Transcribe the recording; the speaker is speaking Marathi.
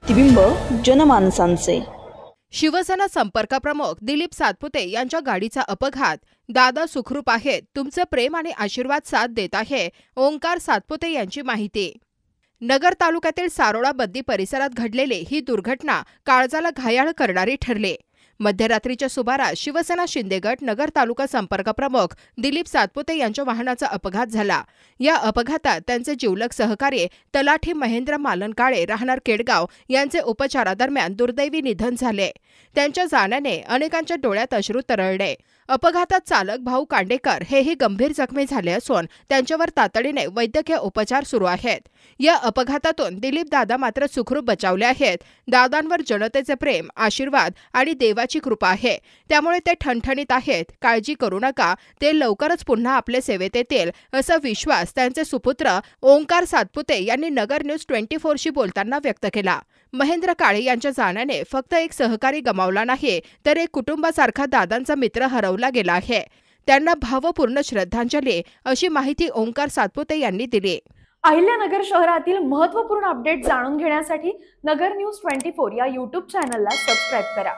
प्रतिबिंब जनमानसांचे। शिवसेना संपर्क प्रमुख दिलीप सातपुते यांच्या गाडीचा अपघात। दादा सुखरूप आहेत, तुमचं प्रेम आणि आशीर्वाद साथ देत आहे, ओंकार सातपुते यांची माहिती। नगर तालुक्यातील सारोळा बद्दी परिसरात घडलेली ही दुर्घटना काळजाला घायाळ करणारी ठरली। मध्यरात्रीच्या सुमारास शिवसेना शिंदे गट नगर तालुका संपर्क प्रमुख दिलीप सातपुते यांच्या वाहनाचा अपघात झाला। या अपघातात त्यांचे जिवलग सहकारी तलाठी महेंद्र मालनकाळे राहणार केडगाव यांचे उपचारादरम्यान दुर्दैवी निधन झाले। त्यांच्या जाण्याने अनेकांच्या डोळ्यात अश्रू तरळले। अपघातात चालक भाऊ कांडेकर हेही गंभीर जखमी झाले असून त्यांच्यावर तातडीने वैद्यकीय उपचार सुरू आहेत। या अपघातातून दिलीप दादा मात्र सुखरूप बचावले आहेत। दादांवर जनतेचे प्रेम, आशीर्वाद आणि देवाची कृपा आहे, त्यामुळे ते ठणठणीत आहेत। काळजी करू नका, ते लवकरच पुन्हा आपल्या सेवेत येतील असा विश्वास त्यांचे सुपुत्र ओंकार सातपुते यांनी नगर न्यूज 24 शी बोलताना व्यक्त केला। महेंद्र काळे यांच्या जाण्याने फक्त एक सहकारी गमावला नाही, तर एक कुटुंबासारखा दादांचा मित्र हरवला गेला आहे। त्यांना भावपूर्ण श्रद्धांजली अशी माहिती ओंकार सातपुते यांनी दिली। अहिल्यानगर शहरातील महत्त्वपूर्ण अपडेट जाणून घेण्यासाठी नगर न्यूज 24 या YouTube चॅनलला सबस्क्राइब करा।